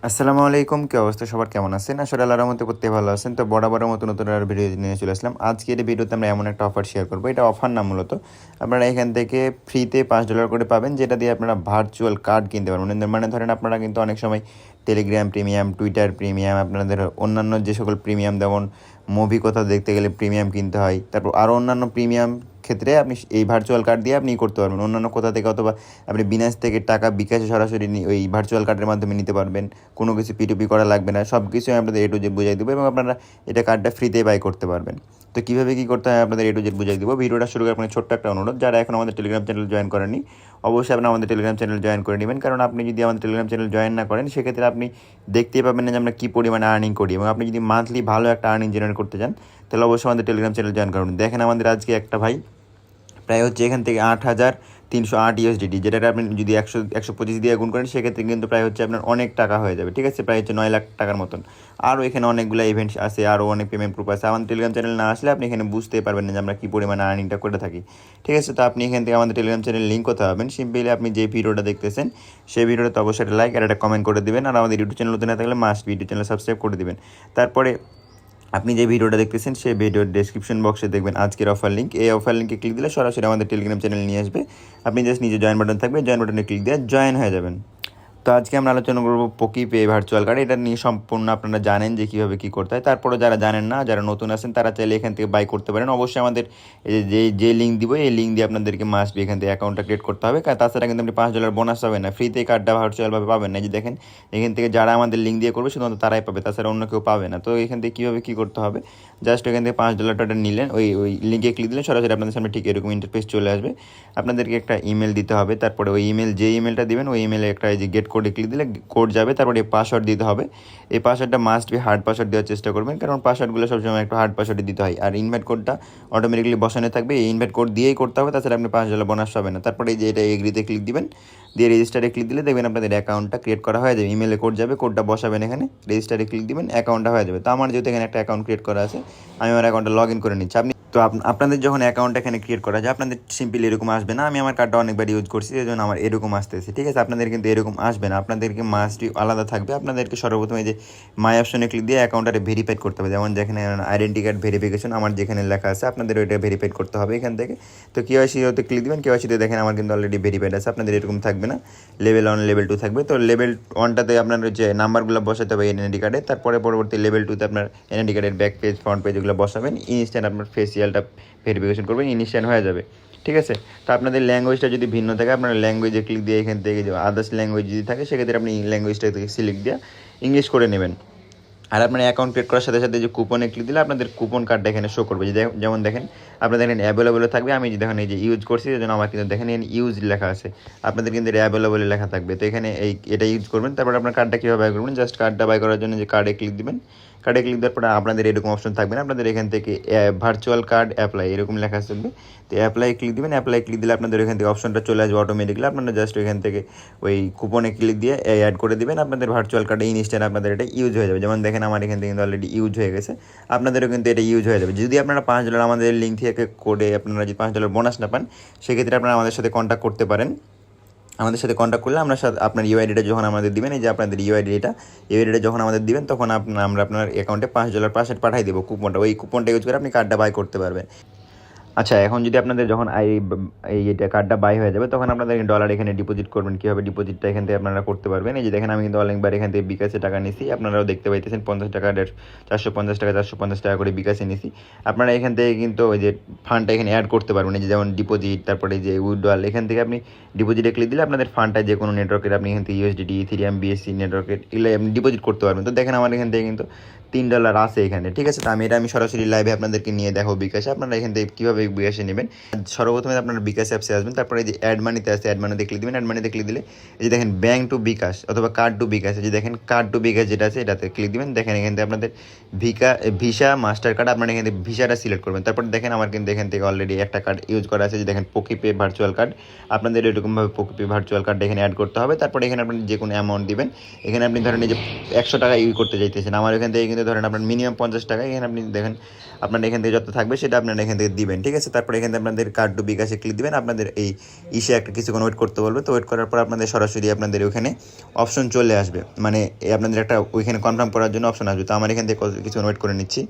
আসসালামু আলাইকুম, কি অবস্থা সবার, কেমন আছেন? আসলে আল্লাহর রহমতে করতে ভালো আছেন। তো বরাবরের মতো নতুন আর ভিডিও নিয়ে চলে আসলাম। আজকের এই ভিডিওতে আমরা এমন একটা অফার শেয়ার করবো, এটা অফার না, মূলত আপনারা এখান থেকে ফ্রিতে $5 করে পাবেন, যেটা দিয়ে আপনারা ভার্চুয়াল কার্ড কিনতে পারবেন। মানে ধরেন আপনারা কিন্তু অনেক সময় টেলিগ্রাম প্রিমিয়াম, টুইটার প্রিমিয়াম, আপনাদের অন্যান্য যে সকল প্রিমিয়াম, যেমন মুভি কোথাও দেখতে গেলে প্রিমিয়াম কিনতে হয়, তারপর আরও অন্যান্য প্রিমিয়াম ক্ষেত্রে আপনি এই ভার্চুয়াল কার্ড দিয়ে আপনি করতে পারবেন। অন্যান্য কোথা থেকে, অথবা আপনি বিনাশ থেকে টাকা বিকাশে সরাসরি ওই ভার্চুয়াল কার্ডের মাধ্যমে নিতে পারবেন। কোনো কিছু পিটুপি করা লাগবে না, সব কিছুই আপনাদের A to Z বুঝাই দেবো, এবং আপনারা এটা কার্ডটা ফ্রিতে বাই করতে পারবেন। তো কীভাবে কী করতে হয় আপনাদের A to Z বুঝাই দেবো। ভিডিওটা শুরু করে আপনার ছোট্ট একটা অনুরোধ, যারা এখন আমাদের টেলিগ্রাম চ্যানেল জয়েন করেননি, অবশ্যই আপনারা আমাদের টেলিগ্রাম চ্যানেল জয়েন করে নেবেন। কারণ আপনি যদি আমাদের টেলিগ্রাম চ্যানেল জয়েন না করেন, সেক্ষেত্রে আপনি দেখতেই পাবেন না যে আমরা কী পরিমাণে আর্নিং করি, এবং আপনি যদি মান্থলি ভালো একটা আর্নিং জেনারেট করতে চান, তাহলে অবশ্যই আমাদের টেলিগ্রাম চ্যানেল জয়েন করুন। দেখেন আমাদের আজকে একটা ভাই প্রায় হচ্ছে এখান থেকে 8,308 USDT, যেটা আপনি যদি 125 দিয়ে গুণ করেন, সেক্ষেত্রে কিন্তু প্রায় হচ্ছে আপনার অনেক টাকা হয়ে যাবে। ঠিক আছে, প্রায় হচ্ছে 9 লাখ টাকার মতন। আরও এখানে অনেকগুলো ইভেন্টস আছে, আরও অনেক পেমেন্ট প্রুফ আছে। আমাদের টেলিগ্রাম চ্যানেল না আসলে আপনি এখানে বুঝতেই পারবেন না যে আমরা কী পরিমাণে আর্নিংটা করে থাকি। ঠিক আছে, তো আপনি এখান থেকে আমাদের টেলিগ্রাম চ্যানেল লিঙ্ক কোথায় পাবেন? সিম্পলি আপনি যে ভিডিওটা দেখতেছেন, সেই ভিডিওটাতে অবশ্যই একটা লাইক আর একটা কমেন্ট করে দিবেন, আর আমাদের ইউটিউব চ্যানেল নতুন না থাকলে মাস্ট ইউটিউব চ্যানেল সাবস্ক্রাইব করে দিবেন। তারপরে আপনি যে ভিডিওটা দেখতেছেন, সেই ভিডিওর ডেসক্রিপশন বক্সে দেখবেন আজকের অফার লিঙ্ক। এই অফার লিঙ্কে ক্লিক দিলে সরাসরি আমাদের টেলিগ্রাম চ্যানেল নিয়ে আসবে। আপনি জাস্ট নিজে জয়েন বাটন থাকবে, জয়েন বাটনে ক্লিক দিয়ে জয়েন হয়ে যাবেন। তো আজকে আমরা আলোচনা করবো পকিপে ভার্চুয়াল কার্ড। এটা নিয়ে সম্পূর্ণ আপনারা জানেন যে কীভাবে কী করতে হয়। তারপরে যারা জানেন না, যারা নতুন আছেন, তারা চাইলে এখান থেকে বাই করতে পারেন। অবশ্যই আমাদের এই যে লিঙ্ক দিব, এই লিঙ্ক দিয়ে আপনাদেরকে মাস্ট বি এখান থেকে অ্যাকাউন্টটা ক্রিয়েট করতে হবে। তাছাড়া কিন্তু আপনি $5 বোনাস পাবেন না, ফ্রিতে কার্ডটা ভার্চুয়ালভাবে পাবেন না। যে দেখেন এখান থেকে যারা আমাদের লিঙ্ক দিয়ে করবে, শুধুমাত্র তারাই পাবে, তাছাড়া অন্য কেউ পাবে না। তো এখান থেকে কীভাবে কী করতে হবে, জাস্ট এখান থেকে $5টা নিলেন, ওই লিঙ্কে ক্লিক দিলেন, সরাসরি আপনাদের সামনে ঠিক এরকম ইন্টারফেস চলে আসবে। আপনাদেরকে একটা ইমেল দিতে হবে, তারপরে ওই যে ইমেলটা দিবেন, ওই ইমেলে একটা এই যে গেট কোডে ক্লিক দিলে কোড যাবে। তারপরে এই পাসওয়ার্ড দিতে হবে। এই পাসওয়ার্ডটা মাস্ট বি হার্ড পাসওয়ার্ড দেওয়ার চেষ্টা করবেন, কারণ পাসওয়ার্ডগুলো সবসময় একটু হার্ড পাসওয়ার্ডে দিতে হয়। আর ইনভাইট কোডটা অটোমেটিকলি বসানো থাকবে, এই ইনভাইট কোড দিয়েই করতে হবে, তাছাড়া আপনি $5 বোনাস পাবেন না। তারপরে এই যে এটা এগ্রিতে ক্লিক দিবেন, দিয়ে রেজিস্টারে ক্লিক দিলে দেখবেন আপনাদের অ্যাকাউন্টটা ক্রিয়েট করা হয়ে যাবে। ইমেলে কোড যাবে, কোডটা বসাবেন এখানে, রেজিস্টারে ক্লিক দিবেন, অ্যাকাউন্টটা হয়ে যাবে। তো আমার যেহেতু এখানে একটা অ্যাকাউন্ট ক্রিয়েট করা আছে, আমি আমার অ্যাকাউন্টটা লগ ইন করে নিচ্ছি। তো আপনাদের যখন অ্যাকাউন্ট এখানে ক্রিয়েট করা যায়, আপনাদের সিম্পলি এরকম আসবে না। আমি আমার কার্ডটা অনেকবার ইউজ করছি, এই জন্য আমার এরকম আসতেছে। ঠিক আছে, আপনাদের কিন্তু এরকম আসবে না, আপনাদেরকে মাস্ট আলাদা থাকবে। আপনাদেরকে সর্বপ্রথমে যে মাই অপশনে ক্লিক দিয়ে অ্যাকাউন্টটা ভেরিফাইড করতে হবে। যেমন যেখানে আইডেন্টি কার্ড ভেরিফিকেশন আমার যেখানে লেখা আছে, আপনাদের ওইটা ভেরিফাইড করতে হবে এখান থেকে। তো কেওয়াইসি হতে ক্লিক দেবেন, কেওয়াইসিতে দেখেন আমার কিন্তু অলরেডি ভেরিফাইড আছে। আপনাদের এরকম থাকবে না, লেভেল 1 লেভেল 2 থাকবে। তো লেভেল 1টাতে আপনার যে নাম্বারগুলো বসাতে হবে এনআইডি কার্ডে, তারপরে পরবর্তী লেভেল 2তে আপনার এনআইডি কার্ডের ব্যাক পেজ, ফ্রন্ট পেজ এগুলো বসাবেন। ইনস্ট্যান্ট আপনার ফেসিয়ালটা ভেরিফিকেশন করবেন, ইনস্ট্যান্ট হয়ে যাবে। ঠিক আছে, তো আপনাদের ল্যাঙ্গুয়েজটা যদি ভিন্ন থাকে, আপনার ল্যাঙ্গুয়েজে ক্লিক দিয়ে এখান থেকে যে আদার্স ল্যাঙ্গুয়েজ যদি থাকে, সেক্ষেত্রে আপনি ল্যাঙ্গুয়েজটা থেকে সিলেক্ট দিয়ে ইংলিশ করে নেবেন। আর আপনার অ্যাকাউন্ট ক্রিয়েট করার সাথে সাথে যে কুপনে ক্লিক দিলে আপনাদের কুপন কার্ডটা এখানে শো করবে। যেমন দেখেন আপনাদের এখানে অ্যাভেলেবল থাকবে। আমি দেখেন এই যে ইউজ করছি, এই জন্য আমার কিন্তু দেখেন এখানে ইউজ লেখা আছে, আপনাদের কিন্তু অ্যাভেলেবল লেখা থাকবে। তো এখানে এটা ইউজ করবেন। তারপর আপনার কার্ডটা কীভাবে বাই করবেন, জাস্ট কার্ডটা বাই করার জন্য যে কার্ডে ক্লিক দিবেন, কার্ডে ক্লিক দেওয়ার পরে আপনাদের এরকম অপশন থাকবে না, আপনাদের এখান থেকে ভার্চুয়াল কার্ড অ্যাপ্লাই এরকম লেখা থাকবে। তো অ্যাপ্লাই ক্লিক দিবেন, অ্যাপ্লাই ক্লিক দিলে আপনাদের এখান থেকে অপশনটা চলে আসবে অটোমেটিকলি। আপনারা জাস্ট এখান থেকে ওই কুপনে ক্লিক দিয়ে অ্যাড করে দিবেন, আপনাদের ভার্চুয়াল কার্ডে ইনস্ট্যান্ট আপনাদের এটা ইউজ হয়ে যাবে। যেমন দেখেন আমার এখান থেকে কিন্তু অলরেডি ইউজ হয়ে গেছে, আপনাদেরও কিন্তু এটা ইউজ হয়ে যাবে। যদি আপনারা $5 আমাদের লিঙ্ক থেকে কোডে আপনারা যদি $5 বোনাস না পান, সেক্ষেত্রে আপনারা আমাদের সাথে কন্ট্যাক্ট করতে পারেন। আমাদের সাথে কন্ট্যাক্ট করলে আমরা আপনার ইউআইডিটা যখন আমাদের দিবেন, এই যে আপনাদের ইউআইডিটা যখন আমাদের দিবেন, তখন আমরা আপনার অ্যাকাউন্টে $5 পাঠিয়ে দেবো কুপনটা। ওই কুপনটা ইউজ করে আপনি কার্ডটা বাই করতে পারবেন। আচ্ছা, এখন যদি আপনাদের যখন এইটা কার্ডটা বাই হয়ে যাবে, তখন আপনাদের ডলার এখানে ডিপোজিট করবেন। কীভাবে ডিপোজিটটা এখান থেকে আপনারা করতে পারবেন, এই যে দেখেন আমি কিন্তু অনেকবার এখান থেকে বিকাশে টাকা নিছি, আপনারাও দেখতে পাইতেছেন। 50 টাকা, 450 টাকা, 450 টাকা করে বিকাশে নিছি। আপনারা এখান থেকে কিন্তু ওই যে ফান্ডটা এখানে অ্যাড করতে পারবেন। এই যে যেমন ডিপোজিট, তারপরে যে উইথড্রয়াল, এখান থেকে আপনি ডিপোজিটে ক্লিক দিলে আপনাদের ফান্ডটা যে কোনো নেটওয়ার্কের আপনি এখান থেকে ইউএসডিটি, ইথেরিয়াম, বিএসসি নেটওয়ার্কের এগুলো আপনি ডিপোজিট করতে পারবেন। তো দেখেন আমার এখান থেকে কিন্তু $3 আছে এখানে। ঠিক আছে, তো আমি সরাসরি লাইভে আপনাদেরকে নিয়ে দেখো বিকাশে, আপনারা এখান থেকে কীভাবে বিকাশে নেবেন। সর্বপ্রথমে আপনারা বিকাশ অ্যাপসে আসবেন, তারপরে এই যে অ্যাড মানিতে আছে, অ্যাড মানিতে ক্লিক দেবেন। অ্যাড মানিতে ক্লিক দিলে এই যে দেখেন ব্যাঙ্ক টু বিকাশ অথবা কার্ড টু বিকাশ, এই যে দেখেন কার্ড টু বিকাশ যেটা আছে এটাতে ক্লিক দিবেন। দেখেন এখান থেকে আপনাদের ভিসা, মাস্টার কার্ড, আপনারা এখান থেকে ভিসাটা সিলেক্ট করবেন। তারপর দেখেন আমার কিন্তু এখান থেকে অলরেডি একটা কার্ড ইউজ করা আছে, যে দেখেন পকিপে ভার্চুয়াল কার্ড। আপনাদের এরকমভাবে পকিপে ভার্চুয়াল কার্ড এখানে অ্যাড করতে হবে। তারপরে এখানে আপনি যে কোনো অ্যামাউন্ট দিবেন। এখানে আপনি ধরেন এই যে 100 টাকা ইউজ করতে চাইতেছেন, আমার এখান থেকে কিন্তু কিন্তু ধরেন আপনার মিনিমাম 50 টাকা, এখানে আপনি দেখেন আপনার এখান থেকে যত থাকবে সেটা আপনারা এখান থেকে দিবেন, ঠিক আছে। তারপরে এখান থেকে আপনাদের কার্ড টু বিকাশে ক্লিক দিবেন, আপনাদের এই ইসে একটা কিছুক্ষণ ওয়েট করতে বলবে। তো ওয়েট করার পর আপনাদের সরাসরি আপনাদের ওখানে অপশন চলে আসবে, মানে আপনাদের একটা ওইখানে কনফার্ম করার জন্য অপশন আসবে। তো আমার এখান থেকে কিছুক্ষণ ওয়েট করে নিচ্ছি।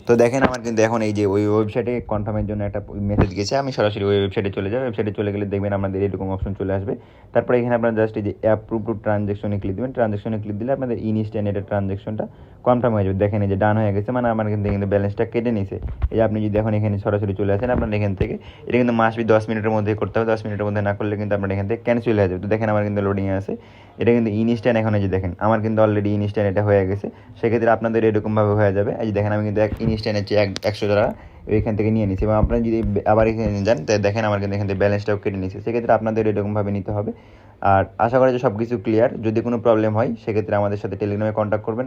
তো দেখেন আমার কিন্তু এখন এই যে ওই ওয়েবসাইটে কনফার্মের জন্য একটা মেসেজ গেছে, আমি সরাসরি ওই ওয়েবসাইটে চলে যাই। ওয়েবসাইটে চলে গেলে দেখবেন আপনাদের এরকম অপশন চলে আসবে। তারপরে এখানে আপনারা জাস্ট এই যে অ্যাপ্রুভ টু ট্রানজ্যাকশনে ক্লিক দেবেন। ট্রানজ্যাকশনে ক্লিক দিলে আপনাদের ইনস্ট্যান্ট এটা ট্রানজ্যাকশনটা কনফার্ম হয়ে যাবে। দেখেন এই যে ডান হয়ে গেছে, মানে আমার কিন্তু ব্যালেন্সটা কেটে নিছে। এই যে আপনি যদি এখন এখানে সরাসরি চলে আসেন, আপনার এখান থেকে এটা কিন্তু মাসবি 10 মিনিটের মধ্যে করতে হবে। 10 মিনিটের মধ্যে না করলে কিন্তু আপনার এখান থেকে ক্যান্সেল হয়ে যাবে। তো দেখেন আমার কিন্তু লোডিংয়ে আছে, এটা কিন্তু ইনস্ট্যান্ট। এখন এই যে দেখেন আমার কিন্তু অলরেডি ইনস্ট্যান্ট এটা হয়ে গেছে। সেক্ষেত্রে আপনাদের এরকমভাবে হয়ে যাবে। এই যে দেখেন আমি কিন্তু ইনস্ট্যান্টের চেয়ে 100 টাকা এখান থেকে নিয়ে নিচ্ছি, এবং আপনারা যদি আবার এখানে যান তো দেখেন আমার কিন্তু এখান থেকে ব্যালেন্সটাও কেটে নিচ্ছে। সেক্ষেত্রে আপনাদের এরকমভাবে নিতে হবে। আর আশা করি যে সব কিছু ক্লিয়ার। যদি কোনো প্রবলেম হয় সেক্ষেত্রে আমাদের সাথে টেলিগ্রামে কন্ট্যাক্ট করবেন।